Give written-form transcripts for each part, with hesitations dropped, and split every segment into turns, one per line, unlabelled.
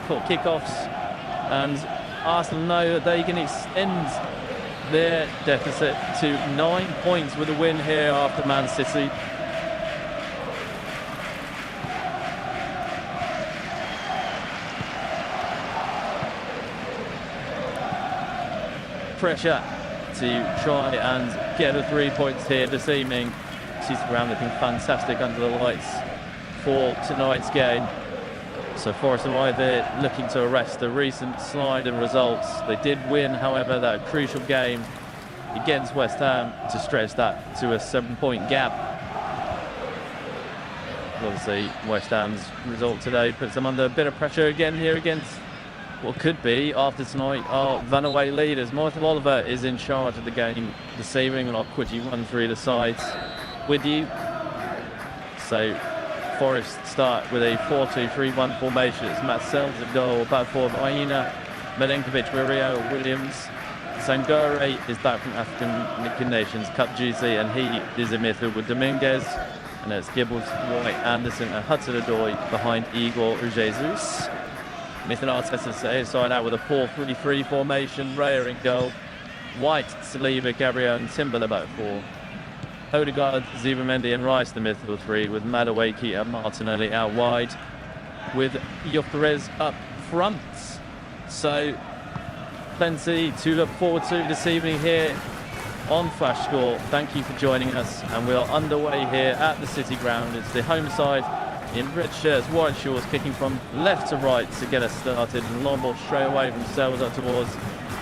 for kickoffs, and Arsenal know that they can extend their deficit to 9 points with a win here after Man City. Pressure to try and get a 3 points here this evening. CityGround looking fantastic under the lights for tonight's game. So Forest are either looking to arrest the recent slide in results. They did win, however, that crucial game against West Ham to stretch that to a 7-point gap. Obviously, West Ham's result today puts them under a bit of pressure again here against what could be, after tonight, our runaway leaders. Michael Oliver is in charge of the game this evening, and I'll quickly run through the sides with you. So Forest start with a 4-2-3-1 formation. It's Matt Sells at goal, back forward Aina, Milenkovic, Mario Williams. Sangare is back from African Nations Cup GC, and he is in midfield with Dominguez. And it's Gibbons, White, Anderson and Hudson-Odoi behind Igor Jesus. Mikel Arteta side out with a 4-3-3 formation. Raya in goal, White, Saliba, Gabriel and Timber back four. Odegaard, Zubimendi and Rice the midfield three, with Madueke and Martinelli out wide, with Gyökeres up front. So plenty to look forward to this evening here on Flash Score. Thank you for joining us, and we are underway here at the CityGround. It's the home side in red shirts, white shorts, kicking from left to right to get us started. Long ball straight away from Sells up towards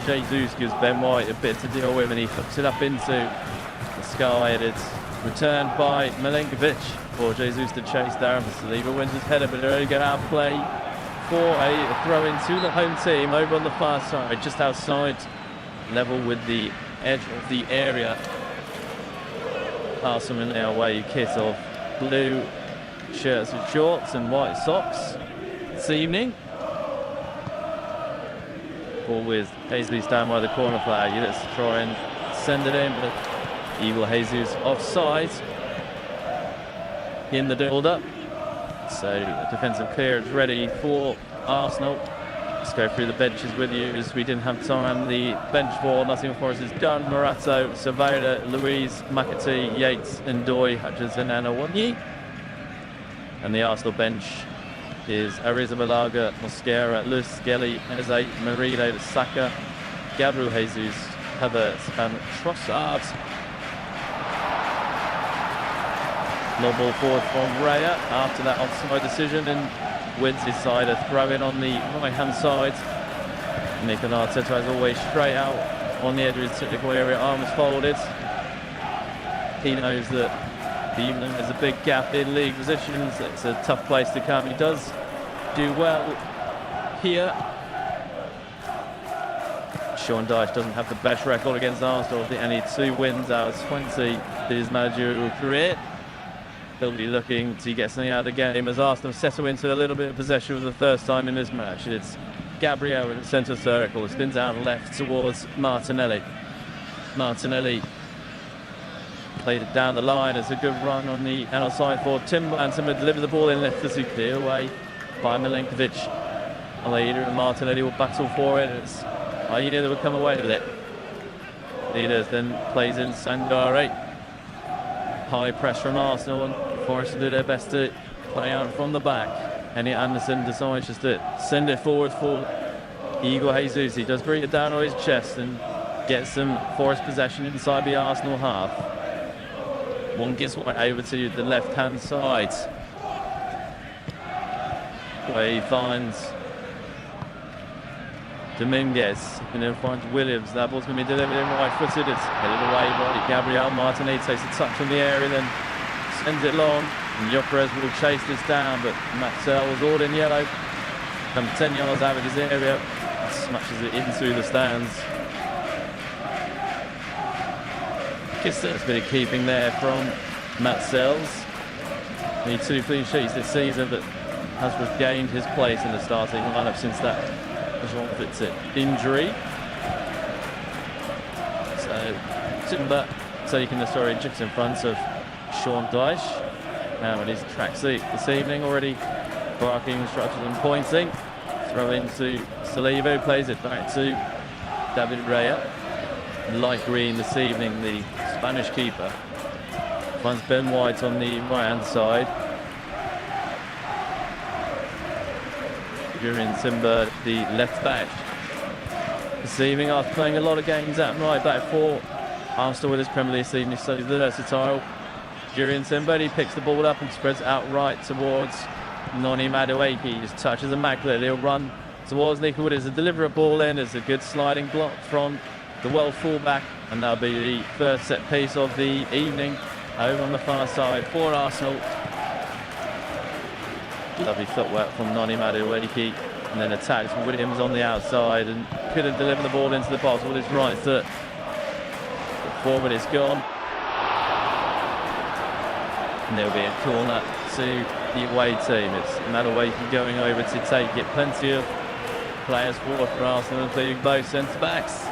Jesus, gives Ben White a bit to deal with, and he hooks it up into the sky, and it's returned by Milenkovic for Jesus to chase down. Saliba wins his header, but they're only going to outplay for a throw in to the home team over on the far side, just outside level with the edge of the area. Arsenal in their away kit of blue shirts and shorts and white socks this evening. Ball with Jesus down by the corner flag. Let's try and send it in, but Igor Jesus offside in the build-up. So defensive clearance ready for Arsenal. Let's go through the benches with you, as we didn't have time. The bench for Nottingham Forest is Dunn, Morato, Cervera, Louise, McAtee, Yates, Ndoye, Hutchinson and Awonyi. And the Arsenal bench is Arrizabalaga, Mosquera, Lewis, Skelly, Eze, Merida, Saka, Gabriel Jesus, Havertz and Trossard. Low ball forward from Raya after that offside decision, and wins his side a throw in on the right hand side. Mikel Arteta, as always, straight out on the edge of his technical area, arms folded. He knows that there's a big gap in league positions. It's a tough place to come. He does do well here. Sean Dyche doesn't have the best record against Arsenal. I think only 2 wins out of 20 in his managerial career. He'll be looking to get something out of the game as Arsenal settle into a little bit of possession for the first time in this match. It's Gabriel in the centre circle, spins out left towards Martinelli. Martinelli played it down the line. It's a good run on the outside for Timber, and Timber delivers the ball in left as he clear away by Milenkovic. Aida and Martinelli will battle for it. It's Aida that will come away with it. Leaders then plays in Sangare. High press from Arsenal, and Forest do their best to play out from the back. Henry Anderson decides just to send it forward for Igor Jesus. He does bring it down on his chest and gets some Forest possession inside the Arsenal half. One gets right over to the left-hand side, where he finds Dominguez, and then finds Williams. That ball's going to be delivered in right-footed. It's headed away by Gabriel. Martinelli takes a touch from the area, then sends it long. And Gyökeres will chase this down, but Maxwell was all in yellow. Comes 10 yards out of his area, smashes it into the stands. Guess that's a bit of keeping there from Matt Sells. Only 2 clean sheets this season, but has regained his place in the starting lineup since that Jean Fitz injury. So Timber taking the story just in front of Sean Dyche. Now in his tracksuit this evening, already barking instructions and pointing. Throw into Saliba, who plays it back to David Raya. Light green this evening, the Spanish keeper. Finds Ben White on the right-hand side. Jurien Timber, the left back. This evening, after playing a lot of games at right back for Arsenal with his Premier League season, he's so versatile. Jurien Timber, he picks the ball up and spreads it out right towards Noni Madueke. His touch is immaculate. He'll run towards Nico Wood. It's a deliberate ball in. It's a good sliding block from the world fullback, and that'll be the first set piece of the evening over on the far side for Arsenal. Lovely footwork from Noni Madueke, and then attacks Williams on the outside and couldn't deliver the ball into the box with his right foot. Forward is gone, and there'll be a corner to the away team. It's Madueke going over to take it. Plenty of players forward for Arsenal, including both centre backs.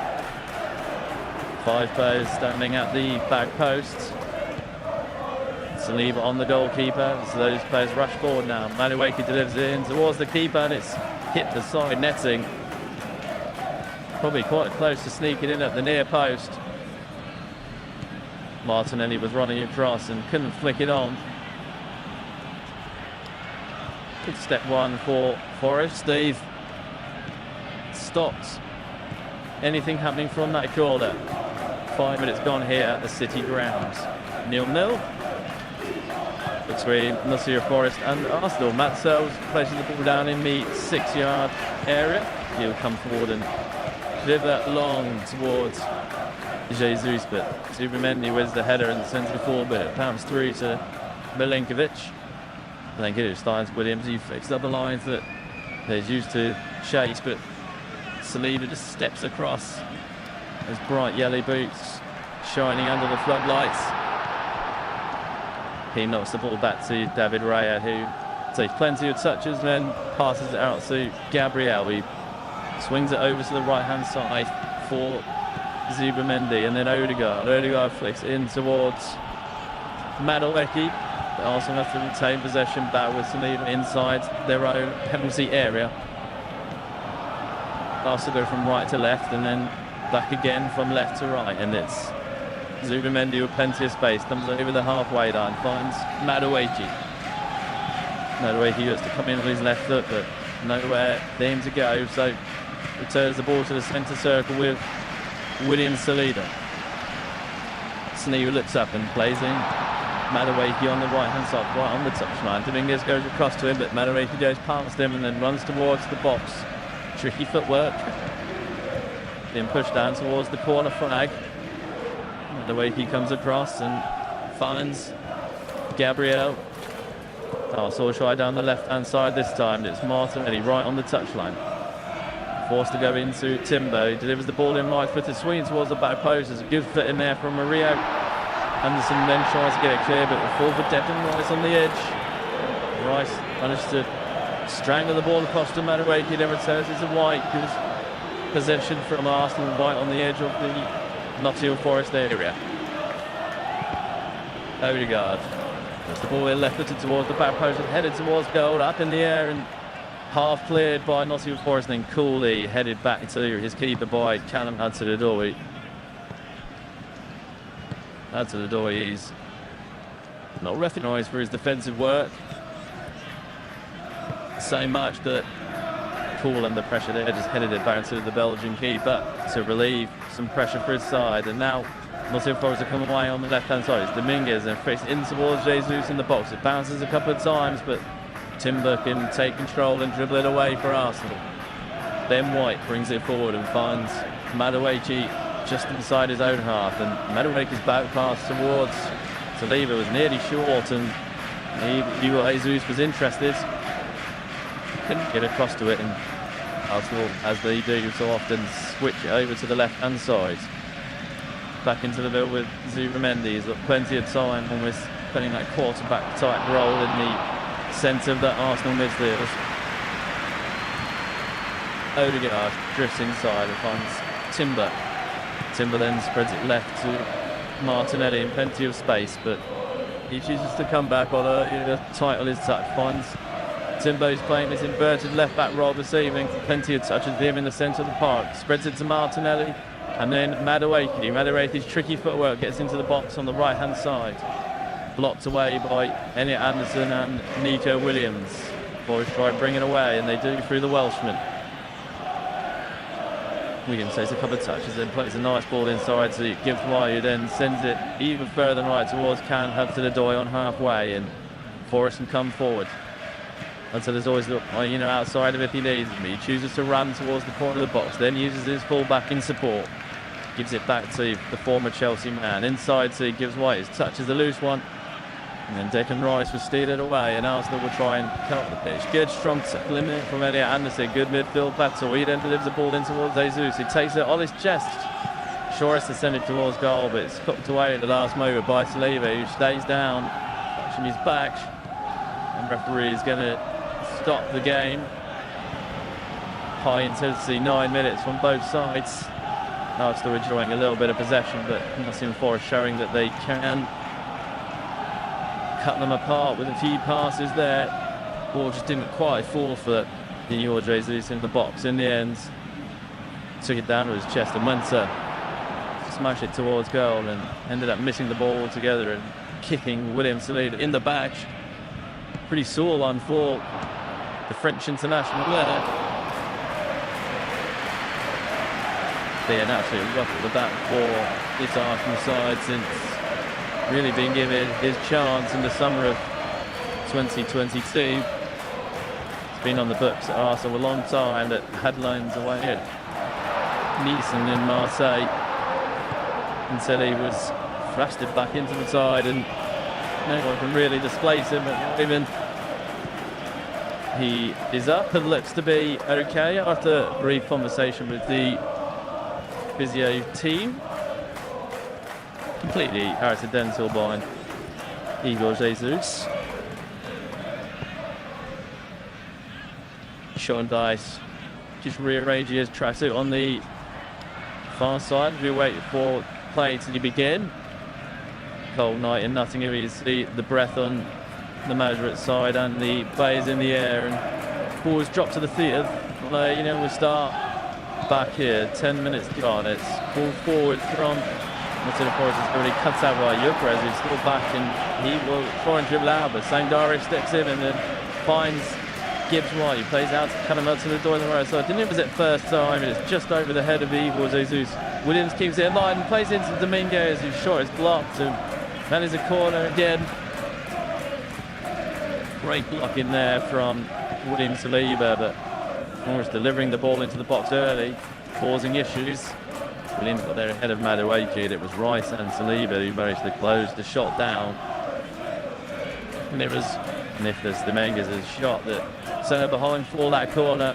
5 players standing at the back posts. Saliba on the goalkeeper, so those players rush forward now. Madueke delivers it in towards the keeper, and it's hit the side netting. Probably quite close to sneaking in at the near post. Martinelli was running across and couldn't flick it on. Good step one for Forest. They've stopped anything happening from that corner. 5 minutes gone here at the CityGround. 0-0 between Nottingham Forest and Arsenal. Matt Sells places the ball down in the 6-yard area. He'll come forward and deliver long towards Jesus, but Zubimendi wins the header and sends it forward, but it bounces through to Milinkovic. Milinkovic finds Williams. He fixed up the lines that he's used to chase, but Saliba just steps across. His bright yellow boots shining under the floodlights. He knocks the ball back to David Raya, who takes plenty of touches and then passes it out to Gabriel. He swings it over to the right-hand side for Zubimendi, and then Odegaard. Odegaard flicks in towards Madueke. They also have to retain possession back with Saliba inside their own penalty area. Also go from right to left and then back again from left to right, and it's Zubimendi with plenty of space, comes over the halfway line, finds Madueke. Madueke gets to come in with his left foot, but nowhere for him to go, so returns the ball to the centre circle with William Saliba. Saliba looks up and plays in. Madueke on the right hand side, right on the touchline. Dominguez goes across to him, but Madueke goes past him and then runs towards the box. Tricky footwork. Then pushed down towards the corner flag. Madueke comes across and finds Gabriel. Arsenal try down the left hand side this time. It's Martinelli right on the touchline. Forced to go into Timber. He delivers the ball in right footed, swinging towards the back post. There's a good fit in there from Mario. Anderson then tries to get it clear, but the fall for Declan Rice on the edge. Rice managed to strangle the ball across to Madueke, then returns it to White. Good possession from Arsenal. White on the edge of the Nottingham Forest area. Odegaard. That's the ball in left footed towards the back post and headed towards goal, up in the air and half cleared by Nottingham Forest, and then coolly headed back to his keeper by Callum Hudson-Odoi. Hudson-Odoi is not recognised for his defensive work so much that Cool under pressure there just headed it back to the Belgian keeper to relieve some pressure for his side. And now Nottingham Forest are coming away on the left hand side. It's Dominguez and fixed in towards Jesus in the box. It bounces a couple of times, but Timber can take control and dribble it away for Arsenal. Then White brings it forward and finds Madueke just inside his own half, and Madueke's back pass towards Saliba was nearly short, and Jesus was interested, couldn't get across to it, and Arsenal, as they do so often, switch it over to the left hand side. Back into the middle with Zubimendi. He's got plenty of time, almost playing that quarterback type role in the centre of that Arsenal midfield. Odegaard drifts inside and finds Timber. Timber then spreads it left to Martinelli in plenty of space, but he chooses to come back on a tight on his touch, finds Timbo's playing this inverted left-back role this evening. Plenty of touches with him in the centre of the park. Spreads it to Martinelli. And then Madueke. Madueke's tricky footwork gets into the box on the right-hand side. Blocked away by Elliot Anderson and Nico Williams. Forest try bringing away, and they do through the Welshman. Williams takes a couple of touches, then plays a nice ball inside to Gibbs White, who then sends it even further right towards Can Hudson-Odoi on halfway, and Forest can come forward. Hudson-Odoi's always outside of it if he needs him. He chooses to run towards the corner of the box, then uses his full-back in support. Gives it back to the former Chelsea man. Inside to Gibbs White. His touch is a loose one. And then Declan Rice was steered away, and Arsenal will try and cut off the pitch. Good strong tackle in there from Elliot Anderson. Good midfield battle. He then delivers the ball in towards Jesus. He takes it on his chest. Sure has to send it towards goal, but it's cooked away at the last moment by Saliba, who stays down, touching his back. And referee is going to stop the game. High intensity, 9 minutes from both sides. Arsenal enjoying a little bit of possession, but Nottingham Forest showing that they can cut them apart with a few passes there. Ball just didn't quite fall for Jorge Jesus in the box in the end. Took it down to his chest and went to smash it towards goal, and ended up missing the ball altogether and kicking William Saliba in the back. Pretty sore one for the French international there. They an absolute rough with that for this Arsenal side since really being given his chance in the summer of 2022. It's been on the books at Arsenal a long time, that had loans away at Nice and in Marseille until he was thrusted back into the side, and no one can really displace him at the moment. He is up and looks to be okay after a brief conversation with the physio team. Completely accidental by Igor Jesus. Sean Dice just rearranging his tracksuit on the far side as we wait for play to begin. Cold night in Nottingham. You see the breath on the Madrid side and the players in the air, and ball is dropped to the theatre. We'll start back here. 10 minutes gone. It's ball forward from Nottingham Forest. Has already cut out by Yukres, who's still back, and he will try and dribble out, but Sangare steps in and then finds Gibbs White. He plays out to cut him out to the door on the right side. Didn't think it was at first time, and it's just over the head of Igor Jesus. Williams keeps it in line and plays into Dominguez, whose shot is blocked, and that is a corner again. Great block in there from William Saliba, but Forest delivering the ball into the box early, causing issues. Williams got there ahead of Madueke, and it was Rice and Saliba who managed to close the shot down. And it was Nicholas Dominguez's shot that sent it behind for that corner.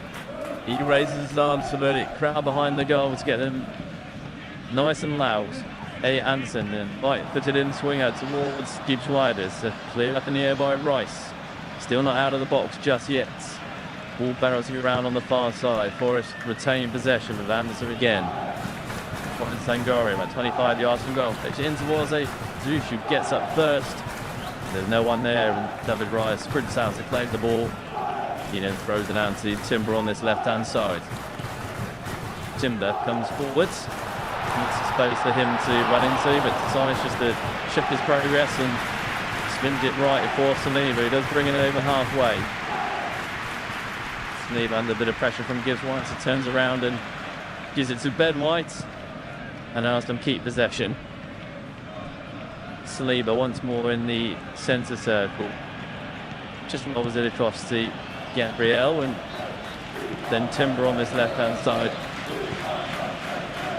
He raises his arms for the crowd behind the goal to get them nice and loud. Anderson then White footed in, swing out towards Gibbs White. It's cleared up in the air by Rice. Still not out of the box just yet. Ball barrels around on the far side. Forest retain possession with Anderson again. Sangare about 25 yards from goal. Takes it in towards Zeus, who gets up first. There's no one there, and David Rice sprints out to claim the ball. He then throws it down to Timber on this left-hand side. Timber comes forwards. Needs a space for him to run into, but decides just to shift his progress and spins it right for Saliba. He does bring it over halfway. Saliba under a bit of pressure from Gibbs White, so turns around and gives it to Ben White, and Arsenal keep possession. Saliba once more in the centre circle. Just rolls it across to Gabriel, and then Timber on this left-hand side.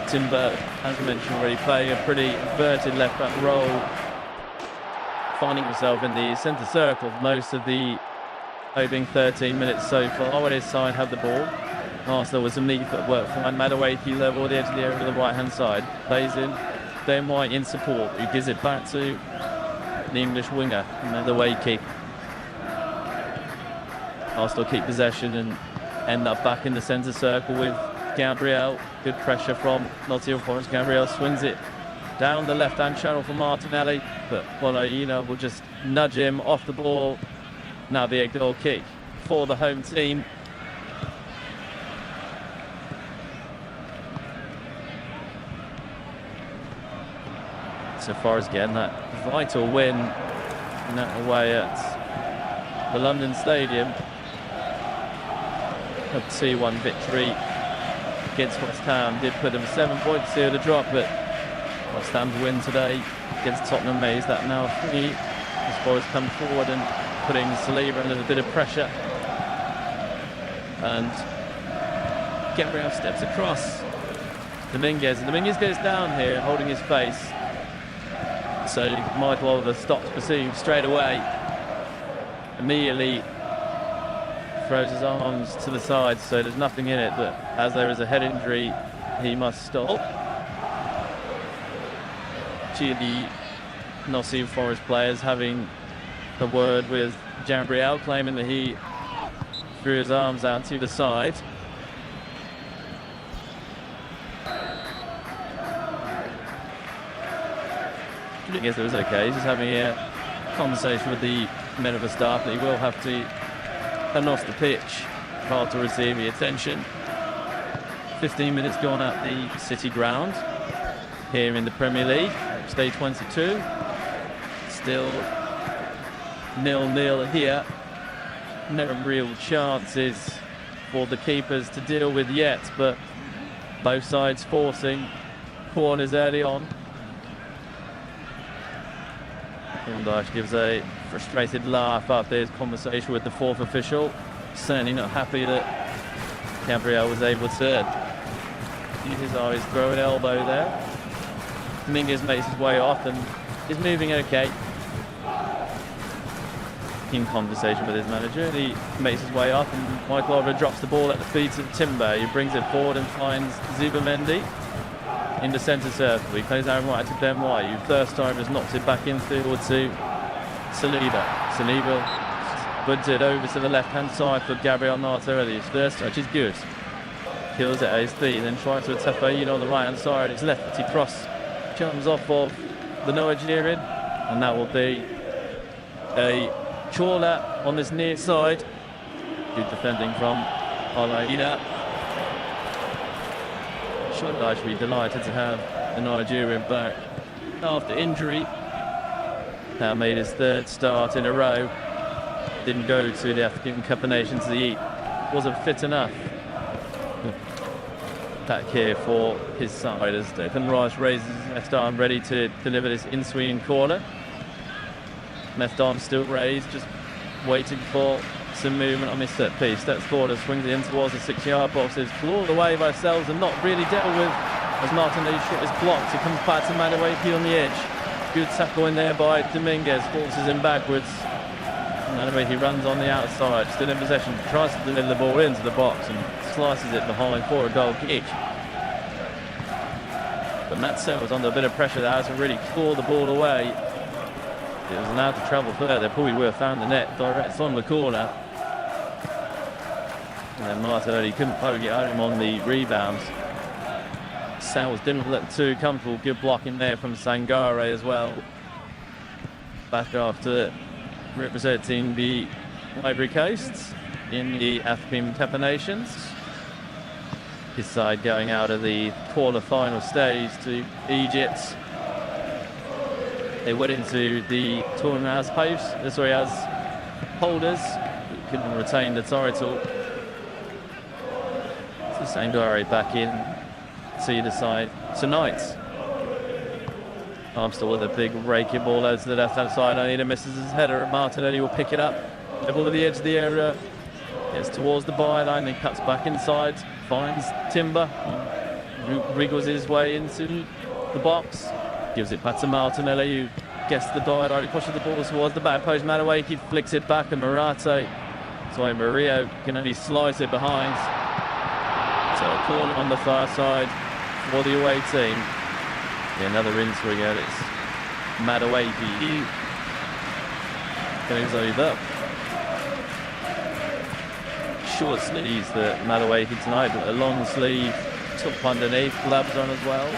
Timber, as mentioned already, playing a pretty inverted left-back role, finding himself in the centre circle most of the opening 13 minutes so far when his side had the ball. Arsenal with some neat footwork from Madueke level the edge of the area to the right-hand side. Plays in, then White in support, who gives it back to the English winger, Madueke. Arsenal keep possession and end up back in the centre circle with Gabriel. Good pressure from Nottingham Forest. Gabriel swings it down the left-hand channel for Martinelli, but will just nudge him off the ball. Now be a goal kick for the home team. So far as getting that vital win away at the London Stadium. A 2-1 victory against West Ham did put them 7 points here to drop, but West Ham's win today against Tottenham makes that now 3. As far as come forward and putting Saliba under a bit of pressure. And Gabriel steps across. Dominguez goes down here, holding his face. So Michael Oliver stops pursuing straight away. Immediately throws his arms to the side, so there's nothing in it, but as there is a head injury, he must stop. The Nottingham Forest players having a word with Gabriel, claiming that he threw his arms out to the side. I guess it was okay. He's just having a conversation with the men of the staff that he will have to turn off the pitch hard to receive the attention. 15 minutes gone at the CityGround here in the Premier League, Day 22. Still 0-0 here. No real chances for the keepers to deal with yet, but both sides forcing corners early on. Dash gives a frustrated laugh after his conversation with the fourth official. Certainly not happy that Gabriel was able to use his eyes, throw an elbow there. Dominguez makes his way off and is moving okay. In conversation with his manager, he makes his way up and Michael Oliver drops the ball at the feet of Timber. He brings it forward and finds Zubamendi in the centre circle. He plays out right to Ben White, who first time has knocked it back infield to Saliba. Saliba puts it over to the left-hand side for Gabriel Narter. His first touch is good. Kills it at his feet, then tries to attack Fayed on the right-hand side. His left-footed cross comes off of the Nigerian, and that will be a trawler on this near side. Good defending from Alaina. Should actually be delighted to have the Nigerian back after injury. Now made his 3rd start in a row. Didn't go to the African Cup of Nations. He wasn't fit enough. Back here for his side as Declan Rice raises his left arm ready to deliver this in-swinging corner. Left arm still raised, just waiting for some movement on this set piece. Steps forward and swings it in towards the 6-yard box. It's clawed away by Sells and not really dealt with as Martinelli's shot is blocked. It comes back to Madueke on the edge. Good tackle in there by Dominguez, forces him backwards. Madueke runs on the outside, still in possession, tries to deliver the ball into the box and slices it behind for a goal kick. But Matt Sells was under a bit of pressure there to really claw the ball away. It was allowed to travel further, probably would have found the net direct on the corner. And then Martinelli couldn't poke it home on the rebound. Sells didn't look too comfortable. Good blocking there from Sangare as well. Back after representing the Ivory Coast in the African Cup of Nations. His side going out of the quarter-final stage to Egypt. They went into the tournament as hosts, as holders, but couldn't retain the title. So Sangare back in to the side tonight. Armstrong with a big raking ball over to the left-hand side. Anita misses his header, and Martinelli will pick it up. Level to the edge of the area. Gets towards the byline, then cuts back inside. Finds Timber. Wriggles his way into the box. Gives it back to Martinelli, who gets the byline, pushes the ball towards the back post. Madueke flicks it back, and Murillo can only slice it behind. So a corner on the far side for the away team. Another in-swinger, it's Madueke goes over. Short sleeves that Madueke tonight, but a long sleeve top underneath, gloves on as well.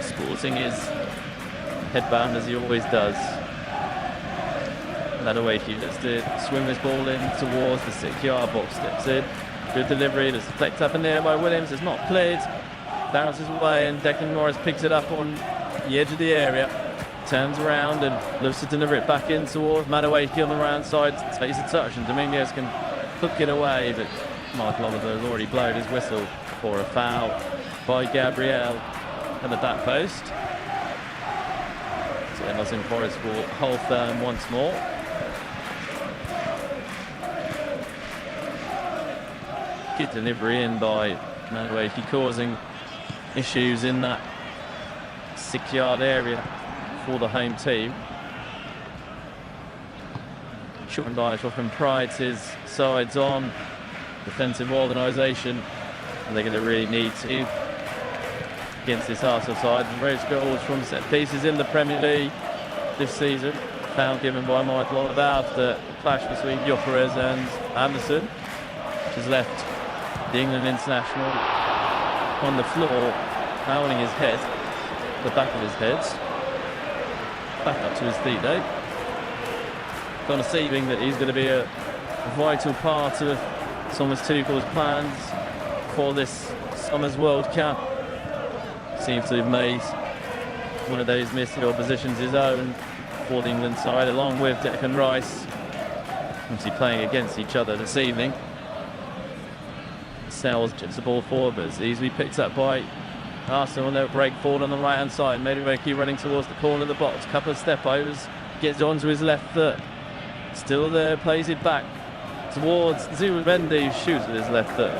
Sporting his headband as he always does. Madueke lets to swing this ball in towards the 6-yard box, steps in. Good delivery, it's flicked up in there by Williams, it's not cleared. Bounces away and Declan Morris picks it up on the edge of the area. Turns around and looks to deliver it back in towards Madueke on the round side. Takes a touch and Dominguez can hook it away, but Michael Oliver has already blown his whistle for a foul by Gabriel at the back post. So Nottingham Forest will hold firm once more. Good delivery in by Madueke, causing issues in that 6-yard area for the home team. Sean Dyche often prides his sides on defensive organisation, and they're going to really need to against this Arsenal side. Most goals from set pieces in the Premier League this season. Foul given by Michael Oliver after a clash between Gyökeres and Anderson, which has left the England international on the floor, howling his head, the back of his head. Back up to his feet though. Conceiving that he's going to be a vital part of Thomas Tuchel's plans for this summer's World Cup. Seems to have made one of those midfield positions his own for the England side, along with Declan Rice. Obviously playing against each other this evening. Sells chips the ball forward, but it's easily picked up by Arsenal. They'll break forward on the right hand side. Madueke running towards the corner of the box. Couple of step overs. Gets onto his left foot. Still there, plays it back towards Zubimendi, who shoots with his left foot.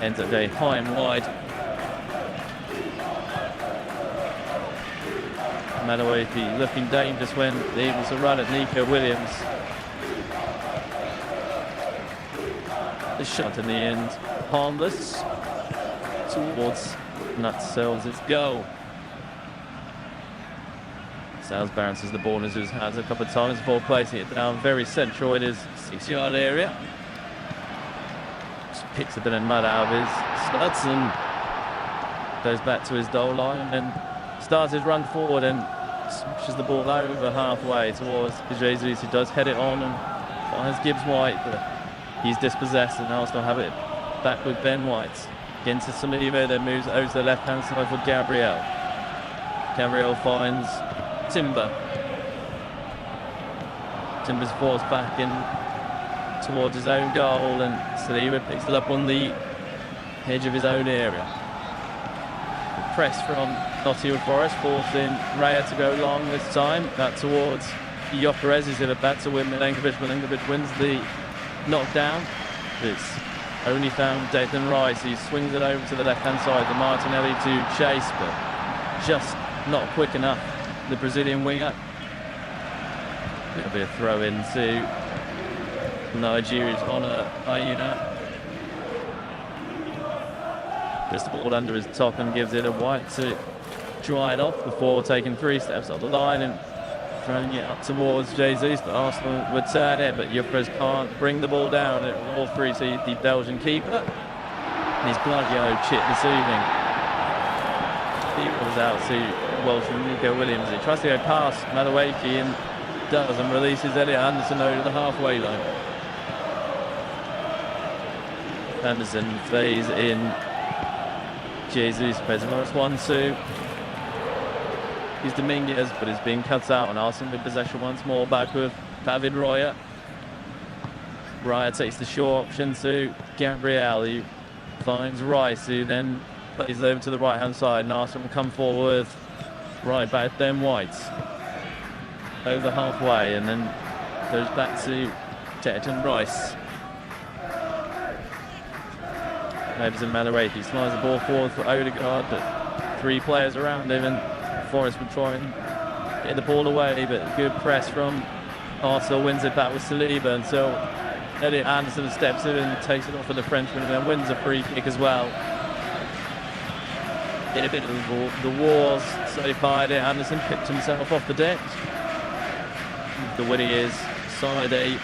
Ends up going high and wide. Madueke looking dangerous when able to run at Nico Williams. The shot in the end, harmless towards Nutsells' goal. Sales balances the ball into his hands a couple of times before placing it down very central in his 6-yard area. Just picks a bit of mud out of his studs and goes back to his goal line and starts his run forward and smashes the ball over halfway towards Jesus, who does head it on and finds Gibbs White, but he's dispossessed and Arsenal have it back with Ben White. Again to Saliba, then moves over to the left-hand side for Gabriel. Gabriel finds Timber. Timber's forced back in towards his own goal and Saliba picks it up on the edge of his own area. The press from Nottingham Forest, forcing Raya to go long this time. Back towards Gyökeres, who's in a bat to win Milenkovic. Milenkovic wins the knockdown. It's only found Declan Rice, who swings it over to the left-hand side for Martinelli to chase, but just not quick enough. The Brazilian winger. It'll be a throw in to Nigeria's Honor Ayuna. Just the ball under his top and gives it a White to dry it off before taking 3 steps up the line and throwing it up towards Jesus, but Arsenal would turn it, but Gyökeres can't bring the ball down. It will all through to the Belgian keeper. And he's bloody old chip this evening. He was out to Welshman Nico Williams. He tries to go past Madueke and does, and releases Elliot Anderson over the halfway line. Anderson plays in Jesus, plays Morris 1-2. He's Dominguez, but is being cut out, and Arsenal with possession once more, back with David Royer. Royer takes the short option to Gabriel, who finds Rice, who then plays over to the right-hand side, and Arsenal will come forward with right back then White. Over halfway, and then goes back to Declan Rice. Maybe some Madueke slides the ball forward for Odegaard, but 3 players around him, and Forest would try and get the ball away, but good press from Arsenal, wins it back with Saliba until Elliot Anderson steps in and takes it off of the Frenchman and then wins a free kick as well. In a bit of the wars so far, Anderson picked himself off the deck. The winning is side A,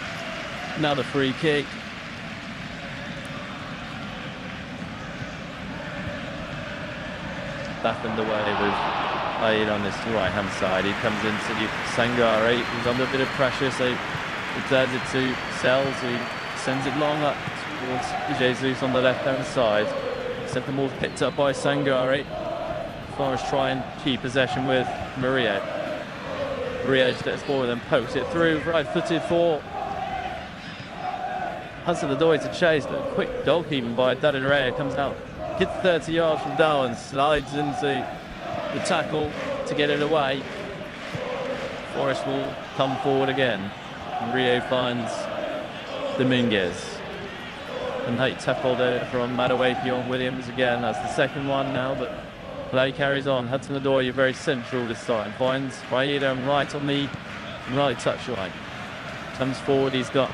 another free kick. Back underway with Aid on this right-hand side. He comes into Sangare, who's under a bit of pressure, so Returns it to Sells, who sends it long up towards Jesus on the left-hand side. Except the ball's picked up by Sangari. Forest try and keep possession with Murillo. Murillo steps forward and pokes it through, right-footed for Hudson-Odoi to chase, but a quick goalkeeping by David Raya comes out, hits 30 yards from Darwin, slides into the tackle to get it away. Forest will come forward again. Rio finds Dominguez. And late tackle there from Madueke on Williams again. That's the second one now, but play carries on. Hudson-Odoi, you're very central this time. Finds Raida right on the right touchline. Comes forward, he's got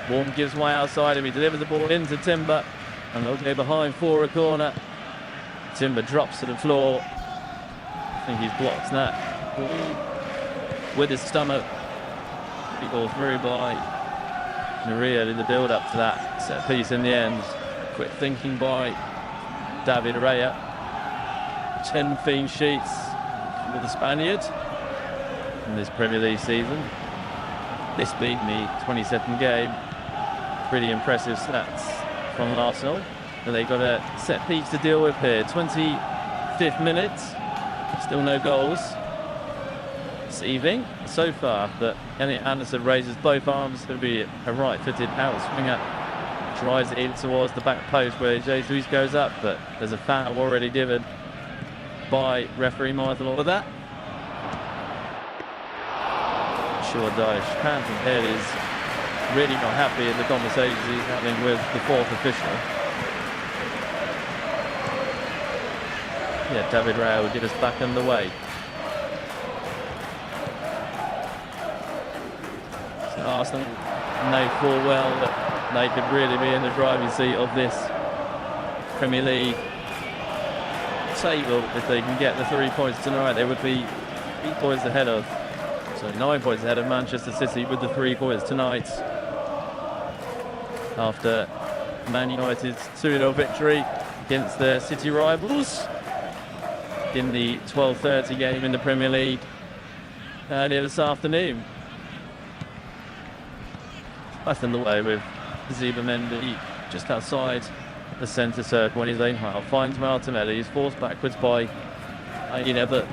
Warm gives way outside him. He delivers the ball into Timber. And they'll go behind for a corner. Timber drops to the floor. I think he's blocked that with his stomach. He goes through by Maria in the build up to that set piece in the end. Quick thinking by David Raya. 10 clean sheets for the Spaniard in this Premier League season. This being the 22nd game. Pretty impressive stats from Arsenal. But they got a set piece to deal with here. 25th minute. Still no goals this evening so far, but Elliot Anderson raises both arms to be a right-footed out swinger. Drives it in towards the back post where Jesus goes up, but there's a foul already given by referee Michael all of that. Sure, Daesh Panton head is really not happy in the conversations he's having with the fourth official. Yeah, David Rao will get us back underway. So Arsenal know full well that they could really be in the driving seat of this Premier League table if they can get the 3 points tonight. They would be 3 points ahead of, so 9 points ahead of Manchester City with the 3 points tonight. After Man United's 2-0 victory against their City rivals in the 12:30 game in the Premier League earlier this afternoon. That's in the way with Zubimendi just outside the centre circle when he's laying high. Finds Martinelli, he's forced backwards by Aina, but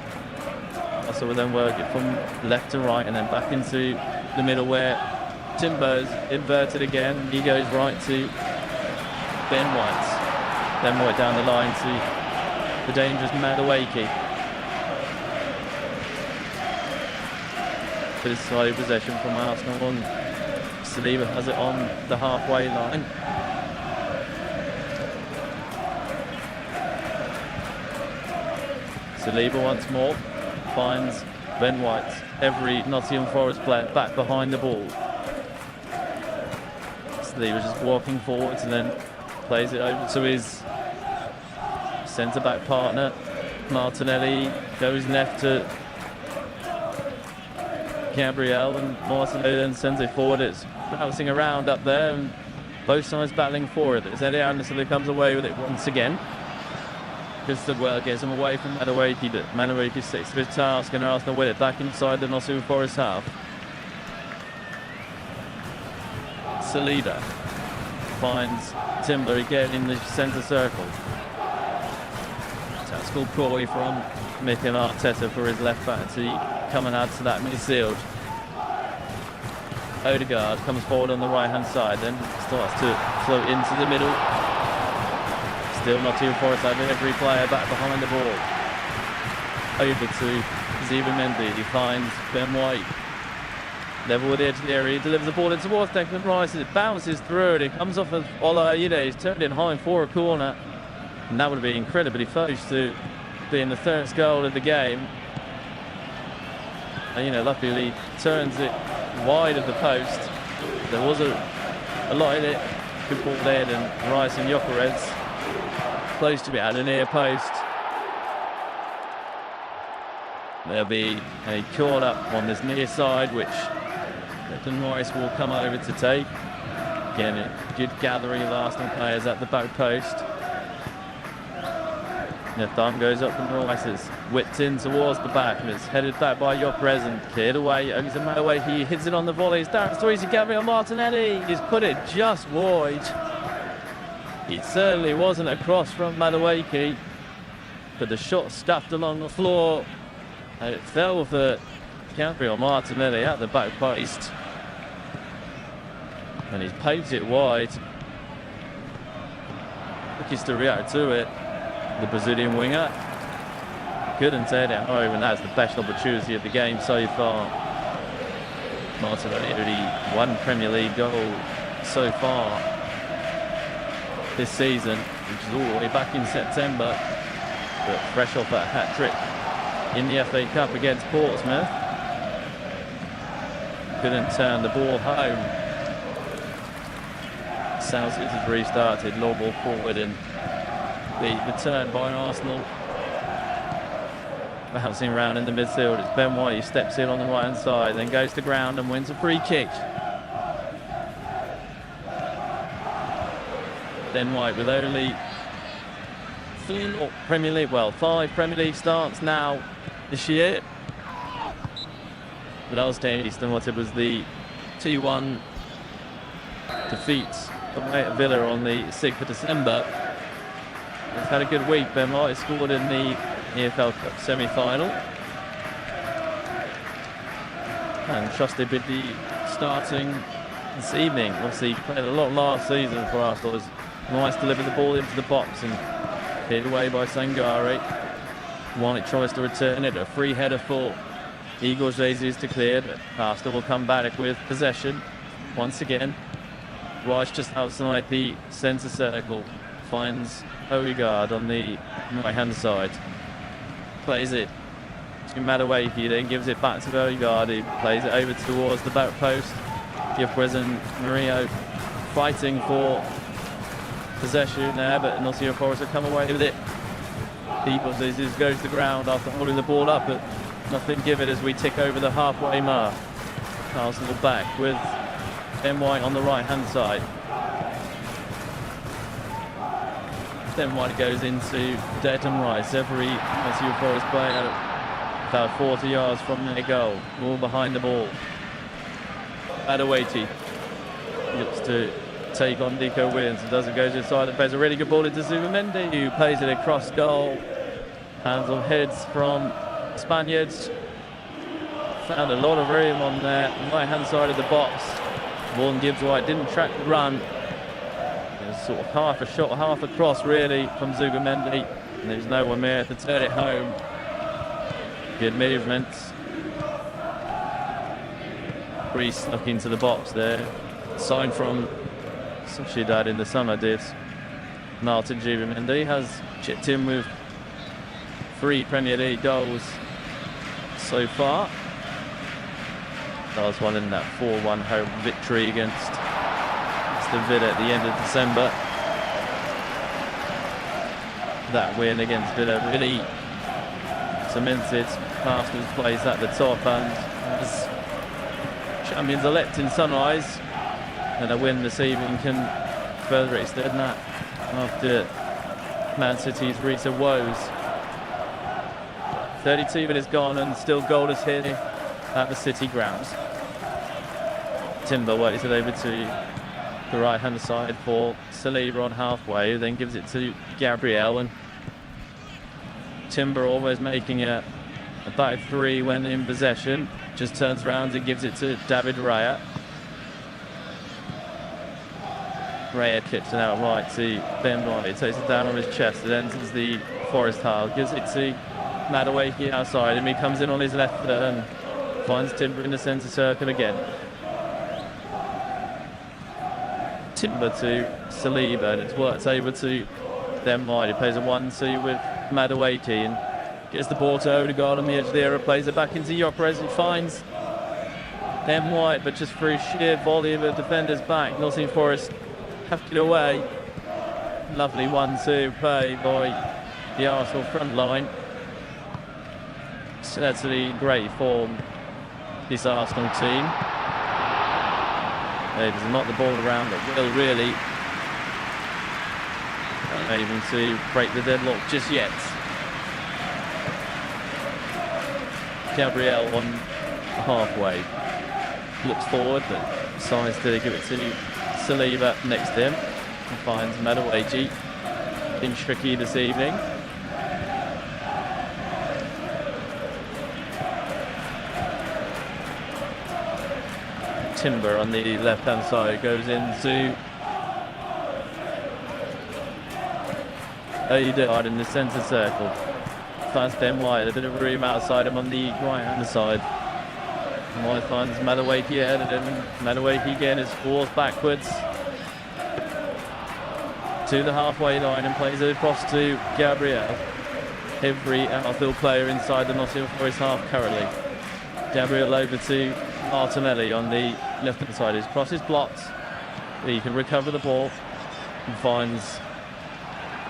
also will then work it from left to right and then back into the middle where Timber's inverted again. He goes right to Ben White. Ben White down the line to the dangerous Madueke. Bit of side possession from Arsenal on. Saliba has it on the halfway line. Saliba once more finds Ben White. Every Nottingham Forest player back behind the ball. Saliba just walking forwards and then plays it over to his centre-back partner. Martinelli goes left to Gabriel, and Martinelli then sends it forward. It's bouncing around up there and both sides battling for it. It's Elliot Anderson who comes away with it once again. Just the well gets him away from Madueke, but Madueke sticks to his task and Arsenal with it back inside the Nottingham Forest half. Salida finds Timber again in the centre circle. Tactical ploy from Mikel Arteta for his left back to come and add to that midfield. Odegaard comes forward on the right hand side, then starts to float into the middle. Still Nottingham Forest having every player back behind the ball. Over to Zubimendi, he finds Ben White. Level with the edge of the area, he delivers the ball in towards Declan Rice, it bounces through and it comes off of Ola Ayinde. He's turned in high for a corner, and that would be incredibly close to being the third goal of the game. And, luckily turns it wide of the post. There was a lot in it. Good ball there, and Rice and Gyökeres close to be at the near post. There'll be a call up on this near side, which Declan Rice will come over to take. Again, a good gathering of Arsenal players at the back post. The thumb goes up the right, it's whipped in towards the back, and it's headed back by your present. Cleared away, over to Mataway, he hits it on the volleys. Down to easy, Gabriel Martinelli. He's put it just wide. It certainly wasn't a cross from Mataway, but the shot stuffed along the floor. And it fell for Gabriel Martinelli at the back post. And he's paved it wide. Looking to react to it. The Brazilian winger couldn't tear down home, and that's the best opportunity of the game so far. Martinelli already one Premier League goal so far this season, which is all the way back in September, but fresh off that hat-trick in the FA Cup against Portsmouth. Couldn't turn the ball home. Southgate has restarted, low ball forward, and the return by Arsenal. Bouncing around in the midfield, it's Ben White, he steps in on the right hand side, then goes to ground and wins a free kick. Ben White with only 5 Premier League starts now this year. But I was saying Easton what it was the 2-1 defeat of Villa on the 6th of December. He's had a good week. Ben White scored in the EFL Cup semi-final. And trusted with the starting this evening. Obviously, played a lot last season for Arsenal. It was nice to deliver the ball into the box and hit away by Sangare. White tries to return it. A free header for Igor Jesus to clear, but Arsenal will come back with possession once again. Rice just outside the centre circle. Finds Odegaard on the right-hand side. Plays it to Mataway, then gives it back to Odegaard. He plays it over towards the back post. Your present Mario fighting for possession there, but Nottingham Forest will come away with it. People goes to the ground after holding the ball up, but nothing given as we tick over the halfway mark. Arsenal back with Ben White on the right-hand side. Then White goes into Declan Rice. Every Nottingham Forest player about 40 yards from their goal. All behind the ball. Adawati looks to take on Nico Williams. It doesn't go to the side. It plays a really good ball into Zubamendi, who plays it across goal. Hands on heads from Spaniards. Found a lot of room on the right-hand side of the box. Vaughan Gibbs White didn't track the run. Sort of half a shot, half a cross really from Zubamendi, and there's no one there to turn it home. Good movements. Reece snuck into the box there. Signed from Sociedad in the summer did. Martin Zubamendi has chipped in with 3 Premier League goals so far. Last one in that 4-1 home victory against Villa at the end of December. That win against Villa really cemented Arsenal's place at the top, and as champions elect in Sunrise, and a win this evening can further extend that after Man City's recent woes. 32 minutes gone and still goalless here at the CityGround. Timber works it over to the right-hand side for Saliba on halfway, then gives it to Gabriel, and Timber always making a back 3 when in possession. Just turns around and gives it to David Raya. Raya chips it out right to Ben White. He takes it down on his chest. It enters the Forest half. Gives it to Mataway outside, and he comes in on his left foot and finds Timber in the centre circle again. Timber to Saliba, and it's worked over to Ben White. He plays a 1-2 with Mataway and gets the ball to Odegaard on the edge there, plays it back into Yopres, who finds Ben White, but just through sheer volume of defenders back, Nottingham Forest have to get away. Lovely 1-2 play by the Arsenal front line. Certainly great form, this Arsenal team. They just knock the ball around, but will really not able to break the deadlock just yet. Gabriel on halfway. Looks forward, but decides to give it to Saliba next to him. And finds Madueke. Been tricky this evening. Timber on the left-hand side goes into Odegaard in the centre circle. Fast then wide, a bit of room outside him on the right-hand side. Moy finds Madueke ahead of him. Madueke again is forced backwards to the halfway line and plays it across to Gabriel. Every outfield player inside the Nottingham Forest half currently. Gabriel over to Martinelli on the left-hand side. His cross is blocked. He can recover the ball and finds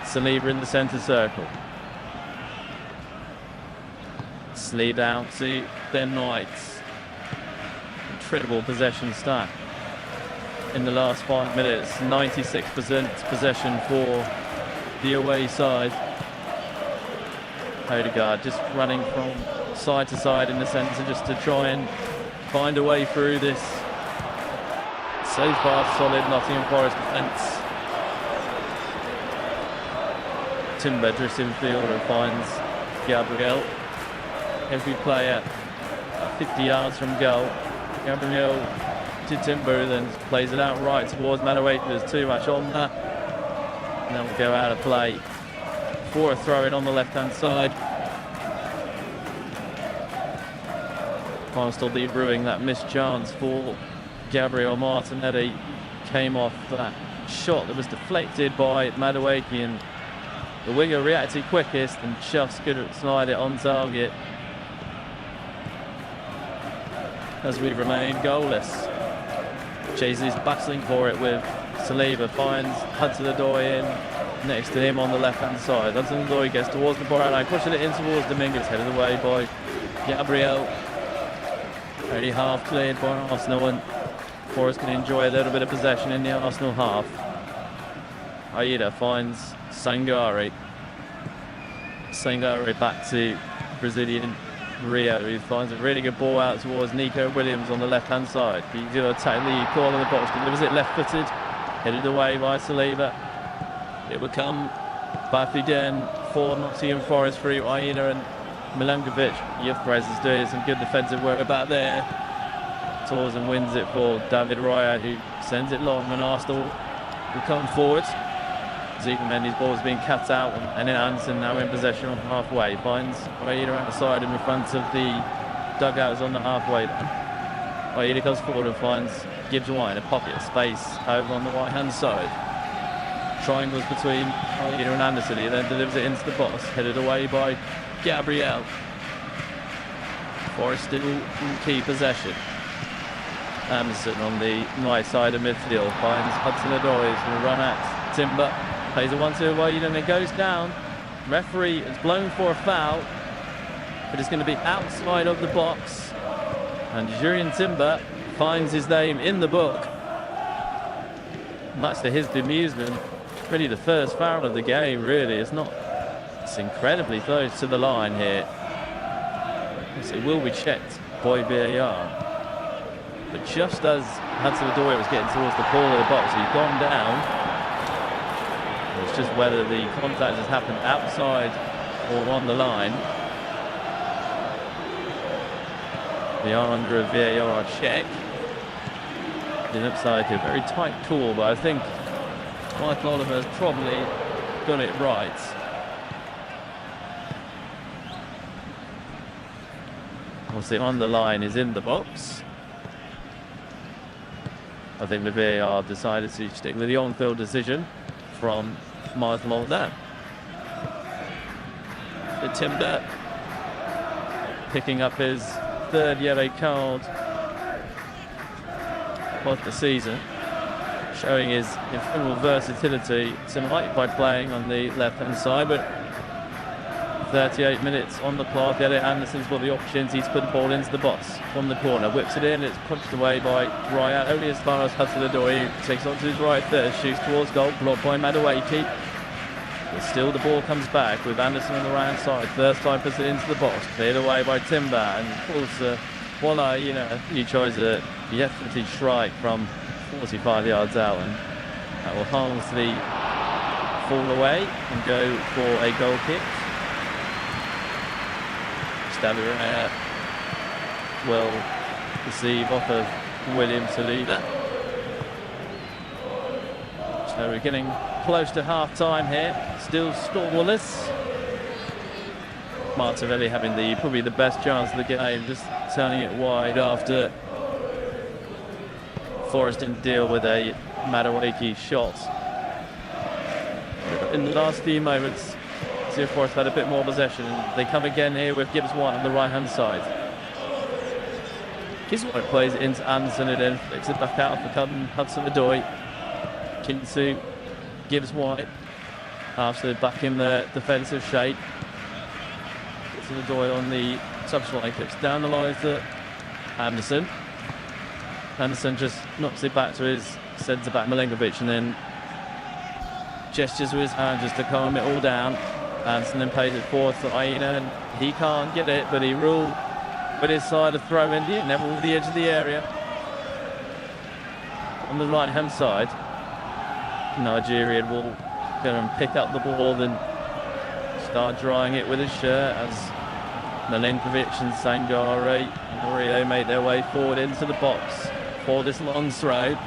Saliba in the centre circle. Slid out to their Knights. Incredible possession stat in the last 5 minutes. 96% possession for the away side. Odegaard just running from side to side in the centre just to try and find a way through this so far solid Nottingham Forest defence. Timber drifts in field and finds Gabriel. Every player 50 yards from goal. Gabriel to Timber, then plays it out right towards Madueke. There's too much on that. And that will go out of play for a throw-in on the left-hand side. Whilst be brewing, that missed chance for Gabriel Martinelli came off that shot that was deflected by Madueke, and the winger reacted quickest and just could slide it on target as we remain goalless. Jesus battling for it with Saliba, finds Hudson-Odoi in next to him on the left-hand side. Hudson-Odoi gets towards the byline, pushing it in towards Dominguez, headed away by Gabriel. Only half cleared by Arsenal, and Forest can enjoy a little bit of possession in the Arsenal half. Aida finds Sangare. Sangare back to Brazilian Rio, who finds a really good ball out towards Nico Williams on the left-hand side. He do attack the ball in the box, delivers it left-footed, headed away by Saliba. It will come Bafiden for Nottingham Forest through Aida and Milankovic. Yildiz is doing some good defensive work about there. Torsen wins it for David Raya, who sends it long, and Arsenal will come forward. Zuckerman's ball is being cut out, and then Anderson now in possession on halfway. Finds Aida outside in front of the dugouts on the halfway line. Aida comes forward and finds Gibbs White in a pocket space over on the right hand side. Triangles between Aida and Anderson. He then delivers it into the box, headed away by Gabriel. Forest still in key possession. Anderson on the right side of midfield finds Hudson-Odoi to run at Timber. Plays a 1-2 away and it goes down. Referee has blown for a foul, but it's going to be outside of the box. And Jurien Timber finds his name in the book. Much to his bemusement, really the first foul of the game, really. It's incredibly close to the line here. So it will be checked by VAR. But just as Hudson-Odoi was getting towards the corner of the box, he's gone down. It's just whether the contact has happened outside or on the line. We are under a VAR check. It looks like a very tight call, but I think Michael Oliver has probably got it right. Obviously on the line is in the box. I think the VAR decided to stick with the on-field decision from Michael Oliver. The Timber picking up his third yellow card of the season, showing his incredible versatility tonight by playing on the left-hand side. But 38 minutes on the clock. Elliot Anderson's got the opportunity to put the ball into the box from the corner. Whips it in, it's punched away by Ryan, only as far as Hudson-Odoi, who takes on to his right there, shoots towards goal, blocked by Madueke. But still the ball comes back with Anderson on the right side. First time puts it into the box. Cleared away by Timber. And of course, he tries a definitely strike from 45 yards out. And that will harmlessly fall away and go for a goal kick. David will receive off of William Saliba. So we're getting close to half time here. Still scoreless. Martinelli having probably the best chance of the game, just turning it wide after Forest didn't deal with a Madueke shot. In the last few moments, Forest had a bit more possession. They come again here with Gibbs White on the right hand side. Gibbs White plays it into Anderson and then flicks it back out for Hudson-Odoi. Kinsu, Gibbs White after back in the defensive shape. Hudson-Odoi on the touchline, flips down the line to Anderson. Anderson just knocks it back to his centre back Milenkovic and then gestures with his hand just to calm it all down. Anderson then plays it forward to Aina, and he can't get it, but he ruled with his side of throw in, never with the edge of the area. On the right hand side, Nigerian will go and pick up the ball and start drying it with his shirt as Milenkovic and Sangare and Rio make their way forward into the box for this long throw.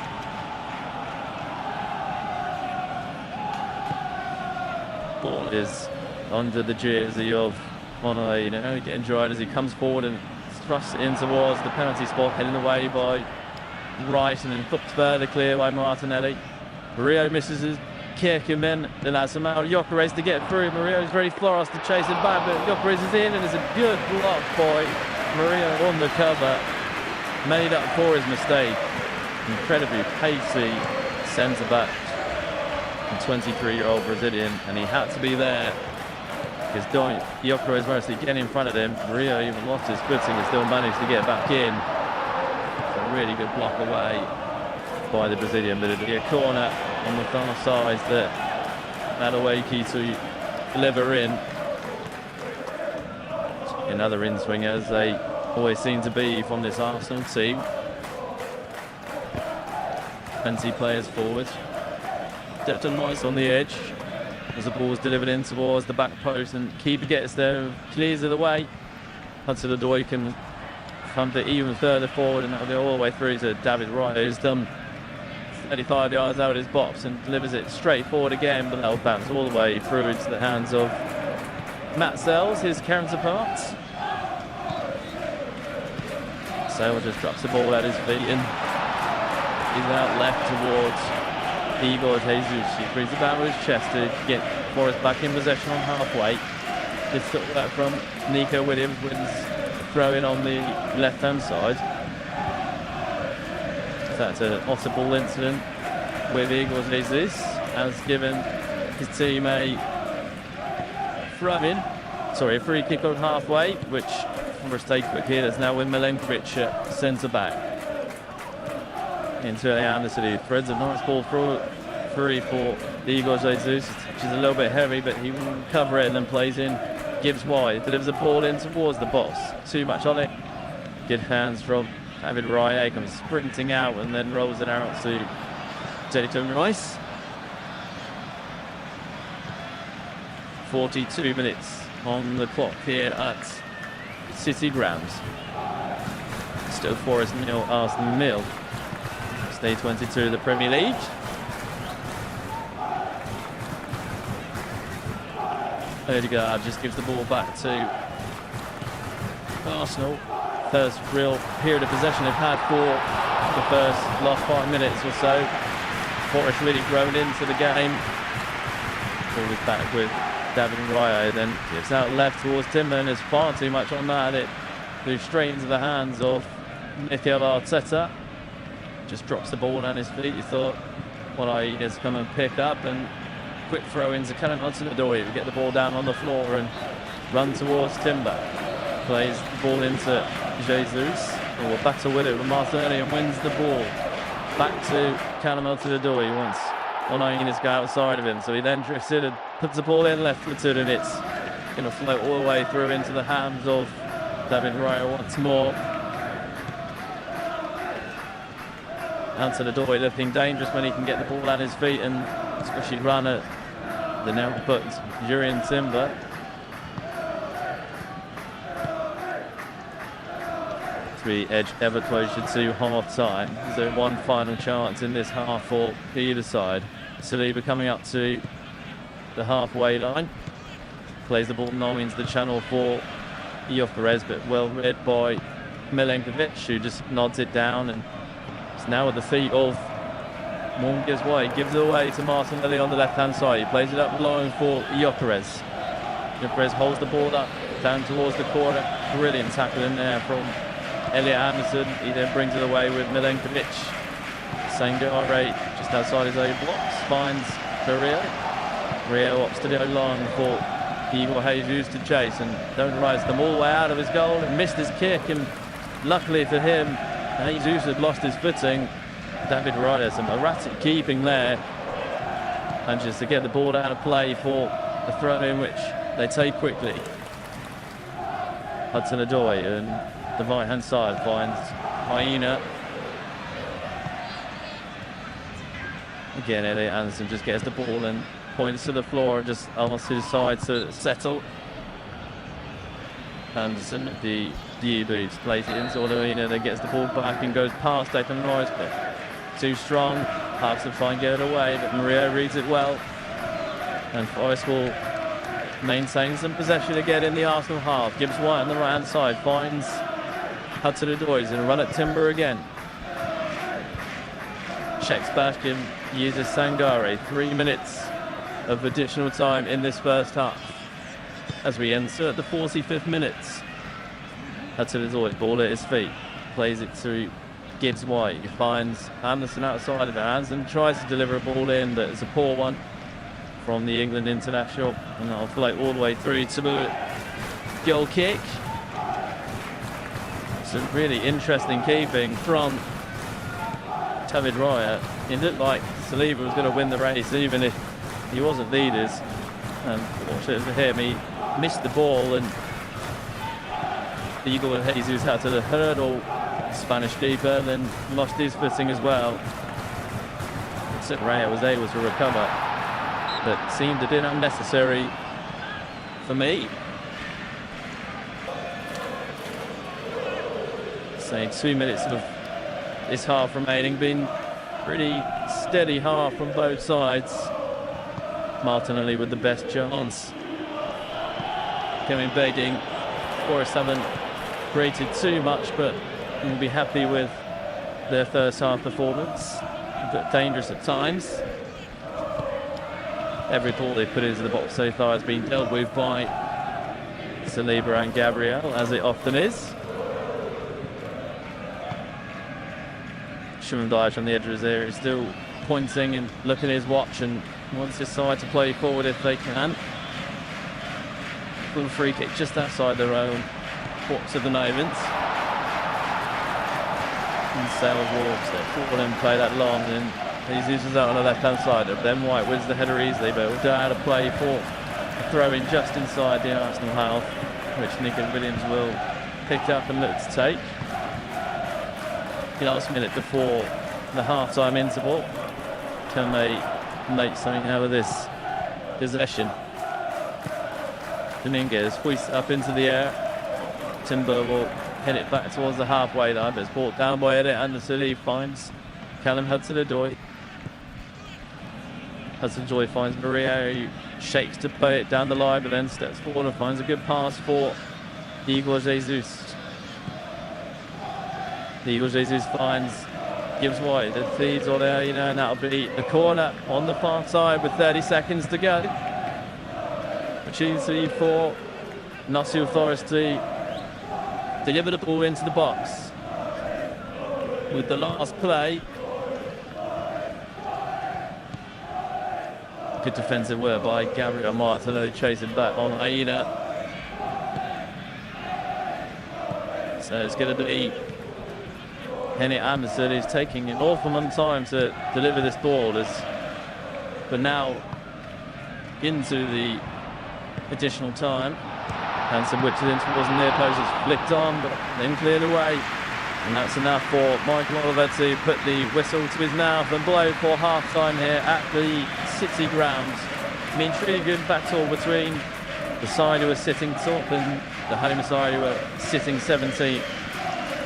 Ball is under the jersey of Mono, getting dried as he comes forward and thrusts it in towards the penalty spot, heading away by Wright and then flipped further clear by Martinelli. Murillo misses his kick and then allows Samao Gyökeres to get through. Murillo's very fast to chase it back, but Gyökeres is in and it's a good block by Murillo on the cover. Made up for his mistake. Incredibly pacey centre back, 23-year-old Brazilian, and he had to be there because Gyökeres managed to get in front of him. Murillo even lost his footing and still managed to get back in. It's a really good block away by the Brazilian, but it'll be a corner on the far side that Madueke to deliver in. Another in-swing, as they always seem to be from this Arsenal team. 20 players forward. Declan Rice on the edge as the ball is delivered in towards the back post and keeper gets there, clears it away. Hudson-Odoi can come even further forward and that'll go all the way through to David Wright, who's done 35 yards out of his box and delivers it straight forward again, but that'll bounce all the way through into the hands of Matt Sells, his counterpart. Sells just drops the ball at his feet and he's out left towards Igor Jesus. He brings it back with his chest to get Forest back in possession on halfway. Just took that from Nico Williams with his throw in on the left hand side. That's a possible incident with Igor Jesus, has given his team a free kick on halfway, which Forest take quick here. That's now with Milenkovic centre back. Into Anderson, who threads a nice ball free for Igor Jesus, which is a little bit heavy, but he will cover it and then plays in Gibbs White. Delivers the ball in towards the box. Too much on it. Good hands from David Raya, comes sprinting out and then rolls it out to Declan Rice. 42 minutes on the clock here at CityGround. Still Forest nil, Arsenal nil. Day 22 of the Premier League. Odegaard just gives the ball back to Arsenal. First real period of possession they've had for the last 5 minutes or so. Forest really grown into the game. Ball is back with David Raya, then gives out left towards Timber, and there's far too much on that. It moves straight into the hands of Mikel Arteta. Just drops the ball down his feet. You thought, he has come and pick up, and quick throw into Callum Hudson-Odoi. We get the ball down on the floor and run towards Timber. Plays the ball into Jesus, who will battle with it with Martinelli and wins the ball. Back to Callum Hudson-Odoi. He wants on Aina's go outside of him. So he then drifts in and puts the ball in left-footed, and it's going to float all the way through into the hands of David Raya once more. Hudson-Odoi looking dangerous when he can get the ball at his feet, and especially run at the now put Jurien Timber. As we edge ever closer to half-time. So one final chance in this half for either side. Saliba coming up to the halfway line. Plays the ball now into the channel for Gyökeres, but well read by Milenkovic, who just nods it down, and it's now at the feet of Monges White. Gives it away to Martinelli on the left-hand side. He plays it up long for Gyökeres. Gyökeres holds the ball up down towards the corner. Brilliant tackle in there from Elliot Anderson. He then brings it away with Milenkovic. Sangare just outside his own blocks finds Rio. Rio opts to the line for Igor Jesus to chase, and don't rise them all the way out of his goal and missed his kick, and luckily for him, Jesus had lost his footing. David Raya, some erratic keeping there, and just to get the ball out of play for the throw in, which they take quickly. Hudson-Odoi and the right hand side finds Aina. Again, Elliot Anderson just gets the ball and points to the floor and just asks his side to settle. Anderson, the boots, plays it into Aina, then gets the ball back and goes past Declan Rice, but too strong. Parks to try and get it away, but Mario reads it well. And Forest will maintain some possession again in the Arsenal half. Gibbs White on the right hand side finds Hudson-Odoi. He's going to run at Timber again. Checks back and uses Sangare. 3 minutes of additional time in this first half as we enter the 45th minutes. Hudson-Odoi, ball at his feet, plays it to Gibbs White. He finds Anderson outside of it. Anderson tries to deliver a ball in, but it's a poor one from the England international, and that'll float all the way through to the goal kick. Some really interesting keeping from David Raya. It looked like Saliba was going to win the race, even if he wasn't leaders. And fortunately for him, he missed the ball, and Igor Jesus had to hurdle Spanish keeper, then lost his footing as well. So Raya was able to recover, but seemed a bit unnecessary for me. So 2 minutes of this half remaining, been pretty steady half from both sides. Martinelli with the best chance. Coming begging. Forest haven't created too much, but we'll be happy with their first half performance. A bit dangerous at times. Every ball they've put into the box so far has been dealt with by Saliba and Gabriel, as it often is. Shimon Dyche on the edge of his area, still pointing and looking at his watch, and wants his side to play forward if they can. Little free kick just outside their own box of the Novans. And Sales Wolves, they're forward and play that long, and Jesus is out on the left hand side. Then White wins the header easily, but will out of play for a throw in just inside the Arsenal half, which Nick and Williams will pick up and look to take. The last minute before the half-time interval. Can they make something out of this possession? Dominguez hoists up into the air. Timber will head it back towards the halfway line, but it's brought down by Elliot Anderson. He finds Callum Hudson-Odoi. Hudson-Odoi finds Maria, who shakes to play it down the line, but then steps forward and finds a good pass for Igor Jesus. Igor Jesus finds Gibbs White, that feeds all there, and that'll be the corner on the far side with 30 seconds to go. Opportunity for Nottingham Forest to deliver the ball into the box. With the last play. Good defensive work by Gabriel Martinelli, chasing back on Aina. So it's going to be Henry Anderson is taking an awful long time to deliver this ball, as But now into the additional time. Hansen whips it in towards the near post. It's flicked on, but then cleared away. And that's enough for Michael Oliver to put the whistle to his mouth and blow for half-time here at the City Ground. An intriguing battle between the side who are sitting top and the home side who are sitting 17th.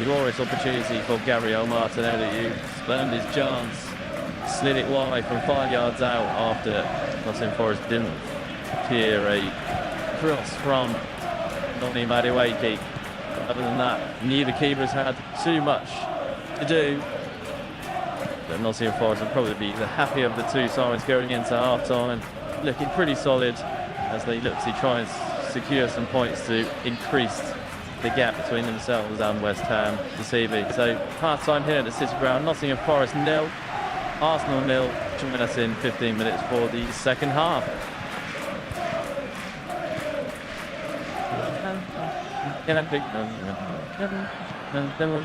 Glorious opportunity for Gabriel Martinelli, who spurned his chance, slid it wide from 5 yards out after Nottingham Forest didn't clear a cross from Nottingham Adequate. Other than that, neither keepers had too much to do. But Nottingham Forest will probably be the happier of the two sides going into half-time, looking pretty solid as they look to try and secure some points to increase the gap between themselves and West Ham this evening. So half-time here at the City Ground, Nottingham Forest 0, Arsenal 0. Join us in 15 minutes for the second half. Then we'll